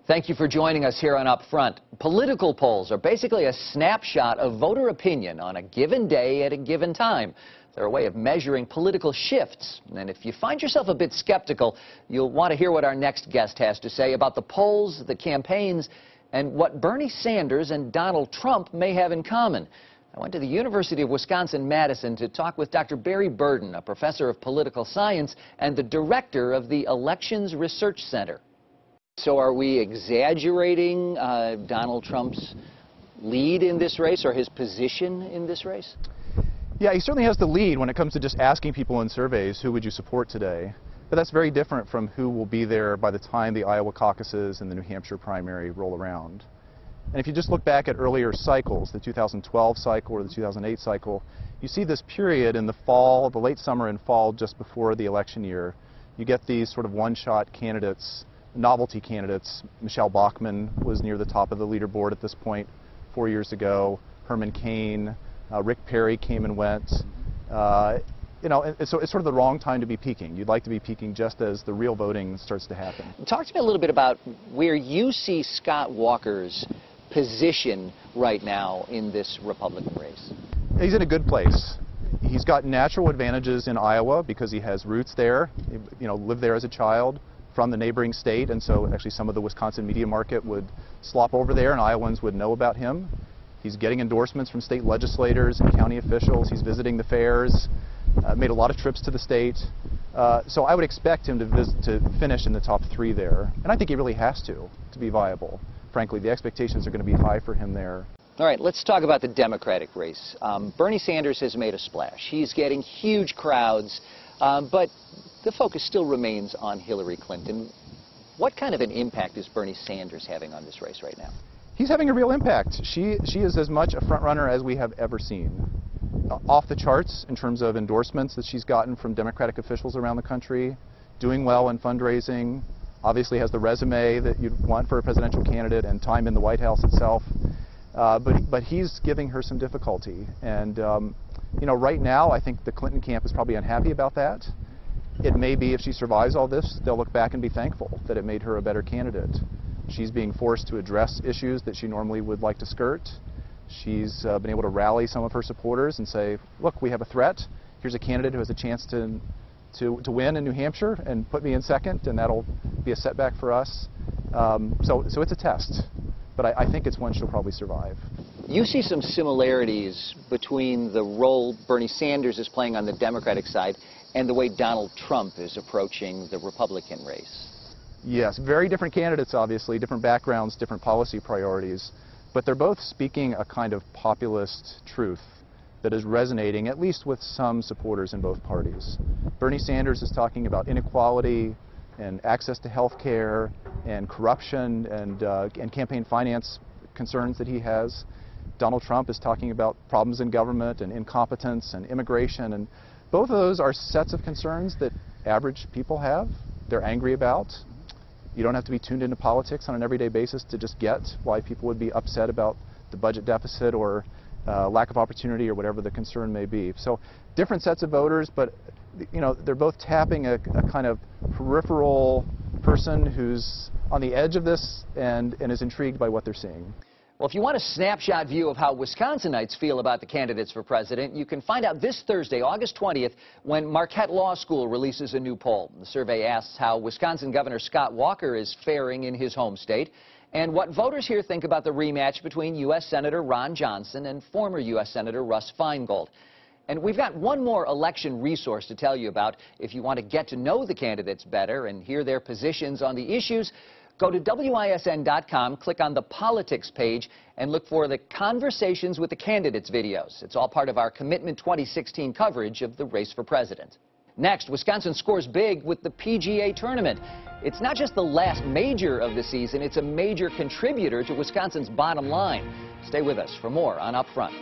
Thank you for joining us here on Up Front. Political polls are basically a snapshot of voter opinion on a given day at a given time. They're a way of measuring political shifts. And if you find yourself a bit skeptical, you'll want to hear what our next guest has to say about the polls, the campaigns, and what Bernie Sanders and Donald Trump may have in common. I went to the University of Wisconsin-Madison to talk with Dr. Barry Burden, a professor of political science and the director of the Elections Research Center. So are we exaggerating Donald Trump's lead in this race or his position in this race? Yeah, he certainly has the lead when it comes to just asking people in surveys, who would you support today? But that's very different from who will be there by the time the Iowa caucuses and the New Hampshire primary roll around. And if you just look back at earlier cycles, the 2012 cycle or the 2008 cycle, you see this period in the fall, the late summer and fall just before the election year. You get these sort of one-shot candidates, novelty candidates. Michelle Bachmann was near the top of the leaderboard at this point 4 years ago. Herman Cain, Rick Perry came and went. You know, so it's sort of the wrong time to be peaking. You'd like to be peaking just as the real voting starts to happen. Talk to me a little bit about where you see Scott Walker's position right now in this Republican race. He's in a good place. He's got natural advantages in Iowa because he has roots there. You know, lived there as a child from the neighboring state, and so actually some of the Wisconsin media market would slop over there and Iowans would know about him. He's getting endorsements from state legislators and county officials. He's visiting the fairs, made a lot of trips to the state. So I would expect him to finish in the top 3 there. And I think he really has to be viable. Frankly, the expectations are going to be high for him there. All right, let's talk about the Democratic race. Bernie Sanders has made a splash. He's getting huge crowds, but the focus still remains on Hillary Clinton. What kind of an impact is Bernie Sanders having on this race right now? He's having a real impact. She is as much a front runner as we have ever seen. Off the charts in terms of endorsements that she's gotten from Democratic officials around the country, doing well in fundraising, obviously has the resume that you'd want for a presidential candidate and time in the White House itself. But he's giving her some difficulty. And you know, right now I think the Clinton camp is probably unhappy about that. It may be, if she survives all this, they'll look back and be thankful that it made her a better candidate. She's being forced to address issues that she normally would like to skirt. She's been able to rally some of her supporters and say, look, we have a threat. Here's a candidate who has a chance to win in New Hampshire and put me in second, and that'll be a setback for us. So it's a test, but I think it's one she'll probably survive. You see some similarities between the role Bernie Sanders is playing on the Democratic side and the way Donald Trump is approaching the Republican race. Yes, very different candidates, obviously, different backgrounds, different policy priorities, but they're both speaking a kind of populist truth that is resonating, at least with some supporters in both parties. Bernie Sanders is talking about inequality and access to health care and corruption and campaign finance concerns that he has. Donald Trump is talking about problems in government and incompetence and immigration, and both of those are sets of concerns that average people have, they're angry about. You don't have to be tuned into politics on an everyday basis to just get why people would be upset about the budget deficit or lack of opportunity or whatever the concern may be. So different sets of voters, but you know, they're both tapping a kind of peripheral person who's on the edge of this and is intrigued by what they're seeing. Well, if you want a snapshot view of how Wisconsinites feel about the candidates for president, you can find out this Thursday, August 20th, when Marquette Law School releases a new poll. The survey asks how Wisconsin Governor Scott Walker is faring in his home state and what voters here think about the rematch between U.S. Senator Ron Johnson and former U.S. Senator Russ Feingold. And we've got one more election resource to tell you about. If you want to get to know the candidates better and hear their positions on the issues, go to WISN.com, click on the Politics page, and look for the Conversations with the Candidates videos. It's all part of our Commitment 2016 coverage of the race for president. Next, Wisconsin scores big with the PGA Tournament. It's not just the last major of the season, it's a major contributor to Wisconsin's bottom line. Stay with us for more on Up Front.